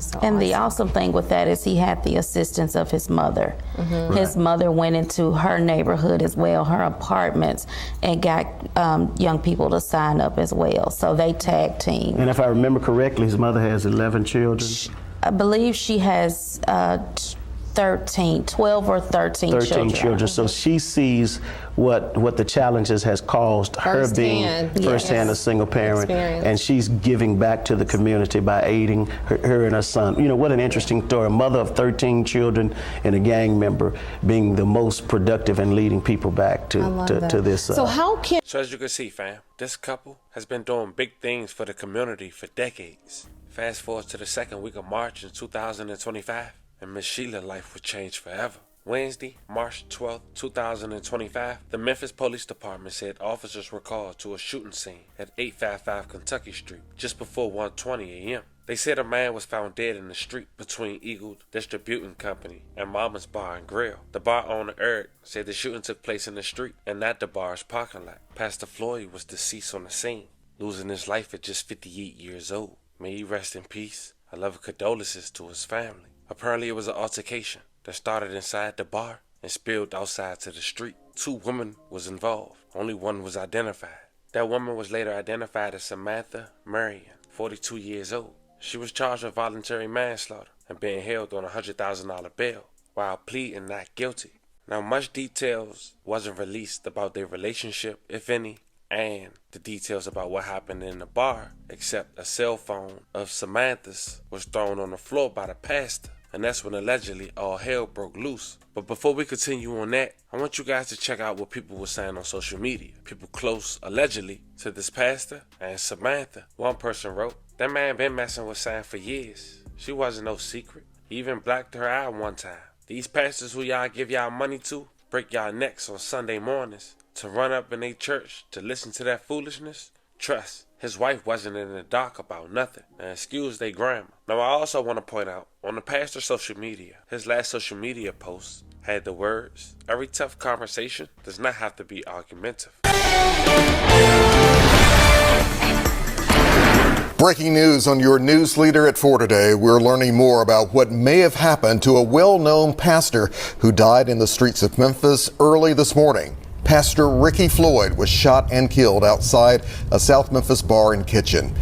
So and awesome. the awesome thing with that is he had the assistance of his mother. His mother went into her neighborhood as well, her apartments, and got young people to sign up as well. So they tag team. And if I remember correctly, his mother has 11 children. I believe she has 12 or 13 children. So she sees what the challenges has caused her being firsthand a single parent, and she's giving back to the community by aiding her and her son. You know, what an interesting story. A mother of 13 children and a gang member being the most productive and leading people back to this. So how can... So as you can see, fam, this couple has been doing big things for the community for decades. Fast forward to the second week of March in 2025. And Miss Sheila's life would change forever. Wednesday, March 12, 2025, the Memphis Police Department said officers were called to a shooting scene at 855 Kentucky Street just before 1:20 a.m. They said a man was found dead in the street between Eagle Distributing Company and Mama's Bar and Grill. The bar owner, Eric, said the shooting took place in the street and not the bar's parking lot. Pastor Floyd was deceased on the scene, losing his life at just 58 years old. May he rest in peace. Our love and condolences to his family. Apparently it was an altercation that started inside the bar and spilled outside to the street. 2 women was involved. Only one was identified. That woman was later identified as Samantha Marion, 42 years old. She was charged with voluntary manslaughter and being held on a $100,000 bail while pleading not guilty. Now, much details wasn't released about their relationship, if any, and the details about what happened in the bar, except a cell phone of Samantha's was thrown on the floor by the pastor. And that's when allegedly all hell broke loose. But before we continue on that, I want you guys to check out what people were saying on social media. People close, allegedly, to this pastor and Samantha. One person wrote, "That man been messing with Sam for years. She wasn't no secret. He even blacked her eye one time. These pastors who y'all give y'all money to break y'all necks on Sunday mornings to run up in their church to listen to that foolishness. Trust, his wife wasn't in the dark about nothing. And excuse they grammar." Now, I also want to point out, on the pastor's social media, his last social media post had the words, "Every tough conversation does not have to be argumentative." Breaking news on your news leader at 4 today. We're learning more about what may have happened to a well-known pastor who died in the streets of Memphis early this morning. Pastor Ricky Floyd was shot and killed outside a South Memphis bar and kitchen.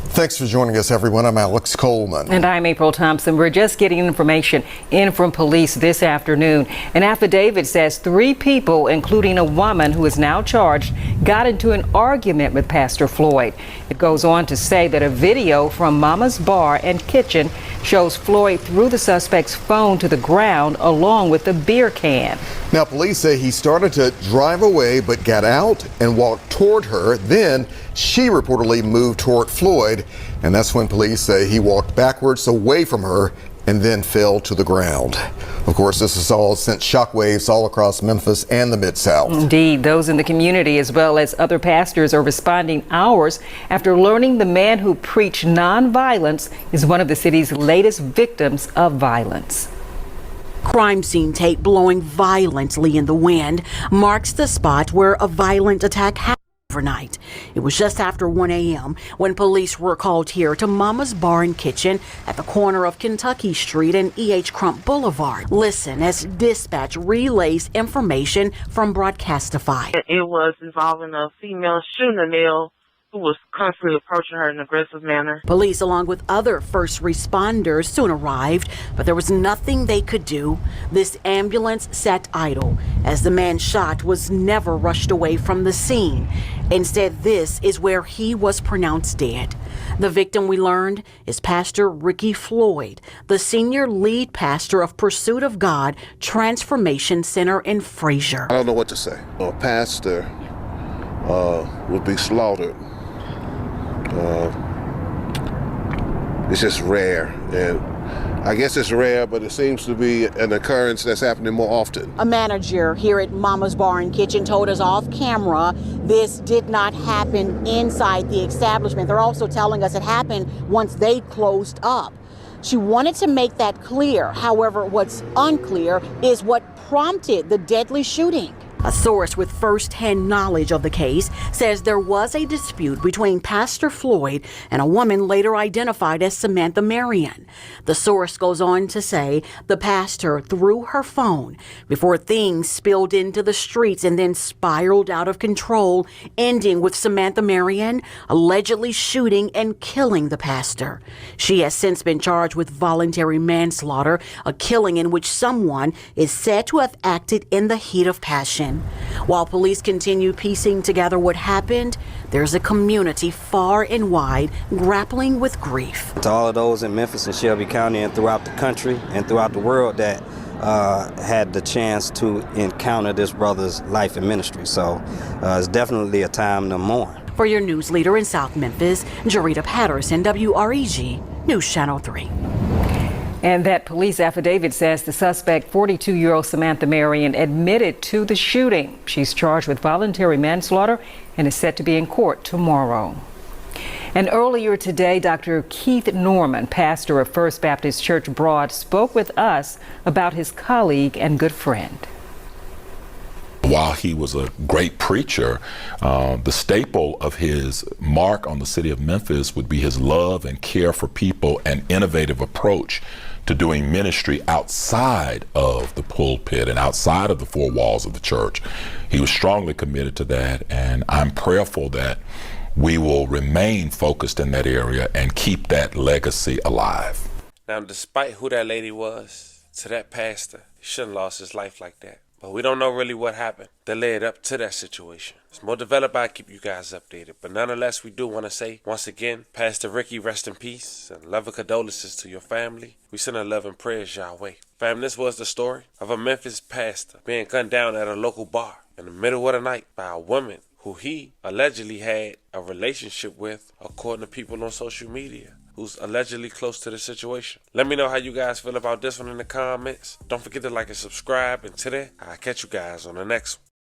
Thanks for joining us, everyone. I'm Alex Coleman. And I'm April Thompson. We're just getting information in from police this afternoon. An affidavit says 3 people, including a woman who is now charged, got into an argument with Pastor Floyd. It goes on to say that a video from Mama's Bar and Kitchen shows Floyd threw the suspect's phone to the ground along with the beer can. Now, police say he started to drive away but got out and walked toward her. Then she reportedly moved toward Floyd, and that's when police say he walked backwards away from her and then fell to the ground. Of course, this has all sent shockwaves all across Memphis and the Mid-South. Indeed, those in the community as well as other pastors are responding hours after learning the man who preached nonviolence is one of the city's latest victims of violence. Crime scene tape blowing violently in the wind marks the spot where a violent attack happened overnight. It was just after 1 a.m. when police were called here to Mama's Bar and Kitchen at the corner of Kentucky Street and E.H. Crump Boulevard. Listen as dispatch relays information from Broadcastify. It was involving a female shooting a male who was constantly approaching her in an aggressive manner. Police, along with other first responders, soon arrived, but there was nothing they could do. This ambulance sat idle as the man shot was never rushed away from the scene. Instead, this is where he was pronounced dead. The victim, we learned, is Pastor Ricky Floyd, the senior lead pastor of Pursuit of God Transformation Center in Fraser. I don't know what to say. A pastor would be slaughtered. It's just rare, and I guess it's rare, but it seems to be an occurrence that's happening more often. A manager here at Mama's Bar and Kitchen told us off camera this did not happen inside the establishment. They're also telling us it happened once they closed up. She wanted to make that clear. However, what's unclear is what prompted the deadly shooting. A source with first-hand knowledge of the case says there was a dispute between Pastor Floyd and a woman later identified as Samantha Marion. The source goes on to say the pastor threw her phone before things spilled into the streets and then spiraled out of control, ending with Samantha Marion allegedly shooting and killing the pastor. She has since been charged with voluntary manslaughter, a killing in which someone is said to have acted in the heat of passion. While police continue piecing together what happened, there's a community far and wide grappling with grief. To all of those in Memphis and Shelby County and throughout the country and throughout the world that had the chance to encounter this brother's life and ministry. So it's definitely a time to mourn. For your news leader in South Memphis, Jarita Patterson, WREG, News Channel 3. And that police affidavit says the suspect, 42-year-old Samantha Marion, admitted to the shooting. She's charged with voluntary manslaughter and is set to be in court tomorrow. And earlier today, Dr. Keith Norman, pastor of First Baptist Church Broad, spoke with us about his colleague and good friend. While he was a great preacher, the staple of his mark on the city of Memphis would be his love and care for people and innovative approach to doing ministry outside of the pulpit and outside of the four walls of the church. He was strongly committed to that, and I'm prayerful that we will remain focused in that area and keep that legacy alive. Now, despite who that lady was, to that pastor, he shouldn't have lost his life like that. But we don't know really what happened that led up to that situation. It's more developed. I'll keep you guys updated. But nonetheless, we do want to say, once again, Pastor Ricky, rest in peace, and love and condolences to your family. We send our love and prayers your way. Fam, this was the story of a Memphis pastor being gunned down at a local bar in the middle of the night by a woman who he allegedly had a relationship with, according to people on social media, who's allegedly close to the situation. Let me know how you guys feel about this one in the comments. Don't forget to like and subscribe. And today, I'll catch you guys on the next one.